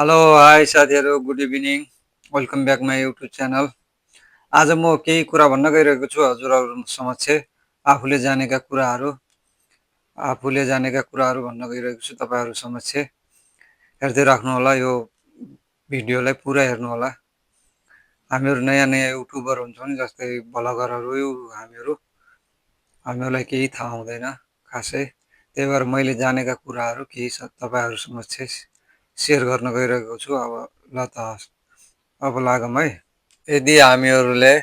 Hello hi साथीहरू, good evening. Welcome back my YouTube channel. आज म केही कुरा भन्न गइरहेको छु हजुरहरू समक्ष। आफूले जानेका कुराहरू भन्न गइरहेको छु तपाईँहरू समक्ष। हेर्दै राख्नु होला, यो भिडियोलाई पुरा हेर्नु होला। हामीहरू नयाँ नयाँ युट्युबर हुन्छौँ नि, जस्तै भ्लगरहरू हामीहरूलाई केही थाहा हुँदैन खासै। त्यही भएर मैले जानेका कुराहरू केही तपाईँहरू समक्ष सेयर गर्न गइरहेको छु। अब ल त अब लागौँ है। यदि हामीहरूले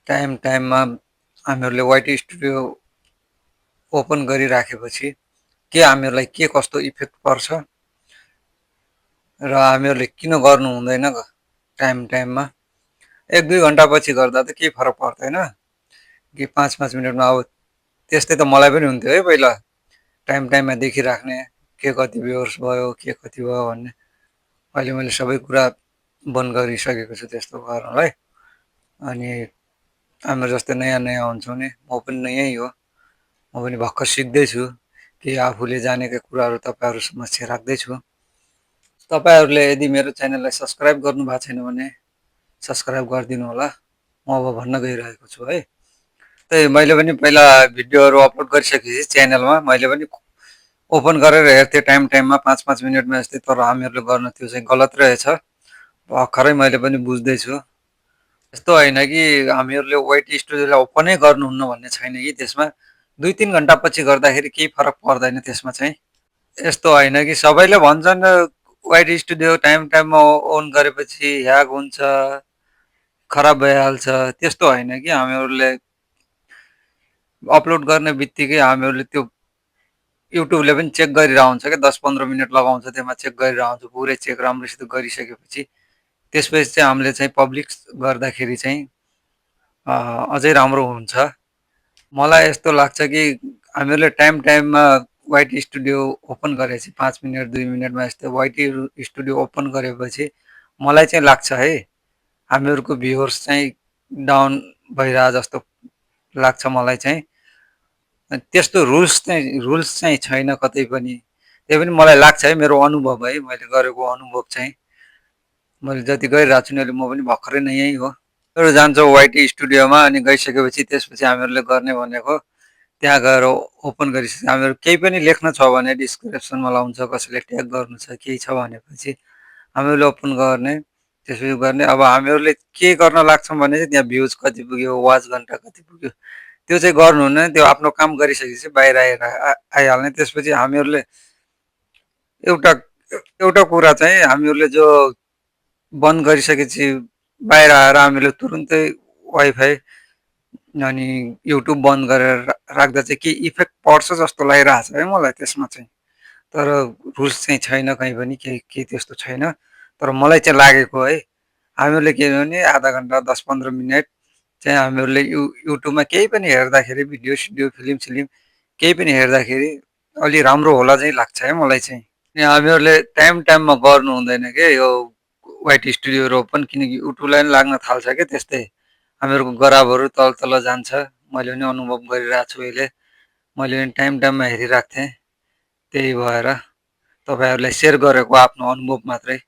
टाइममा हामीहरूले वाइटी स्टुडियो ओपन गरिराखेपछि के हामीहरूलाई के कस्तो इफेक्ट पर्छ र हामीहरूले किन गर्नु हुँदैन टाइममा। 1-2 घन्टापछि गर्दा त केही फरक पर्दैन कि 5-5 मिनटमा। अब त्यस्तै त मलाई पनि हुन्थ्यो है पहिला, टाइममा देखिराख्ने के कति भ्युवर्स भयो, के कति भयो भन्ने। अहिले मैले सबै कुरा बन्द गरिसकेको छु त्यस्तो गर्नलाई। अनि हाम्रो जस्तै नयाँ नयाँ हुन्छौँ नि, म पनि नयाँ हो, म पनि भर्खर सिक्दैछु कि आफूले जानेका कुराहरू तपाईँहरू समक्ष राख्दैछु। तपाईँहरूले यदि मेरो च्यानललाई सब्सक्राइब गर्नु भएको छैन भने सब्सक्राइब गरिदिनु होला। म अब भन्न गइरहेको छु है। त्यही मैले पनि पहिला भिडियोहरू अपलोड गरिसकेपछि च्यानलमा मैले पनि ओपन गरेर हेर्थेँ टाइममा 5-5 मिनटमा जस्तै। तर हामीहरूले गर्न त्यो चाहिँ गलत रहेछ। भर्खरै मैले पनि बुझ्दैछु। यस्तो होइन कि हामीहरूले वाइटी स्टुडियोलाई ओपनै गर्नुहुन्न भन्ने छैन कि त्यसमा 2-3 घन्टापछि गर्दाखेरि केही फरक पर्दैन त्यसमा चाहिँ। यस्तो होइन कि सबैले भन्छन् वाइटी स्टुडियो टाइममा ओन गरेपछि ह्याक हुन्छ, खराब भइहाल्छ। त्यस्तो होइन कि हामीहरूले अपलोड गर्ने बित्तिकै हामीहरूले त्यो युट्युबले पनि चेक गरिरहन्छ क्या। 10-15 मिनट लगाउँछ त्यसमा चेक गरिरहन्छ, पुरै चेक राम्रोसित गरिसकेपछि त्यसपछि चाहिँ हामीले चाहिँ पब्लिक गर्दाखेरि चाहिँ अझै राम्रो हुन्छ। मलाई यस्तो लाग्छ कि हामीहरूले टाइममा वाइटी स्टुडियो ओपन गरेपछि 5 मिनट 2 मिनटमा यस्तो वाइटी स्टुडियो ओपन गरेपछि मलाई चाहिँ लाग्छ है, हामीहरूको भ्युवर्स चाहिँ डाउन भइरह जस्तो लाग्छ मलाई चाहिँ। त्यस्तो रुल्स चाहिँ छैन कतै पनि। त्यही पनि मलाई लाग्छ है, मेरो अनुभव है, मैले गरेको अनुभव चाहिँ। मैले जति गरिरहेको छु नि, अहिले म पनि भर्खरै नयाँ हो। जान्छौँ वाइटी स्टुडियोमा, अनि गइसकेपछि त्यसपछि हामीहरूले गर्ने भनेको त्यहाँ गएर ओपन गरिसकेपछि हामीहरू केही पनि लेख्न छ भने डिस्क्रिप्सनमा लाउँछ, कसैले ट्याग गर्नु छ केही छ भनेपछि हामीहरूले ओपन गर्ने, त्यसपछि गर्ने। अब हामीहरूले के गर्न लाग्छौँ भने चाहिँ त्यहाँ भ्युज कति पुग्यो, वाच घन्टा कति पुग्यो, त्यो चाहिँ गर्नुहुन्न। त्यो आफ्नो काम गरिसकेपछि बाहिर आइहाल्ने। त्यसपछि हामीहरूले एउटा एउटा कुरा चाहिँ हामीहरूले जो बन्द गरिसकेपछि बाहिर आएर हामीले तुरुन्तै वाइफाई अनि युट्युब बन्द गरेर राख्दा चाहिँ के इफेक्ट पर्छ जस्तो लागिरहेको छ है मलाई त्यसमा चाहिँ। तर रुल्स चाहिँ छैन कहीँ पनि, केही त्यस्तो छैन। तर मलाई चाहिँ लागेको है, हामीहरूले के भने आधा घन्टा 10-15 मिनट चाहिँ हामीहरूले युट्युबमा केही पनि हेर्दाखेरि भिडियो सिडियो फिल्म केही पनि हेर्दाखेरि अलि राम्रो होला चाहिँ लाग्छ है मलाई चाहिँ। अनि हामीहरूले टाइममा गर्नु हुँदैन क्या यो वाइटी स्टुडियोहरू ओपन, किनकि युट्युबलाई पनि लाग्न थाल्छ क्या त्यस्तै। हामीहरूको गराबहरू तल जान्छ। मैले पनि अनुभव गरिरहेको छु अहिले। मैले पनि टाइममा हेरिराख्थेँ। त्यही भएर तपाईँहरूलाई सेयर गरेको आफ्नो अनुभव मात्रै।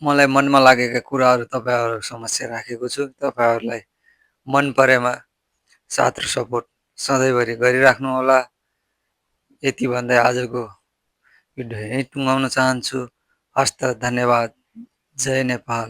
मलाई मनमा लागेका कुराहरू तपाईँहरू समक्ष राखेको छु। तपाईँहरूलाई मन परेमा साथ र सपोर्ट सधैँभरि गरिराख्नु होला। यति भन्दै आजको भिडियो यहीँ टुङ्गाउन चाहन्छु। हस्त धन्यवाद। जय नेपाल।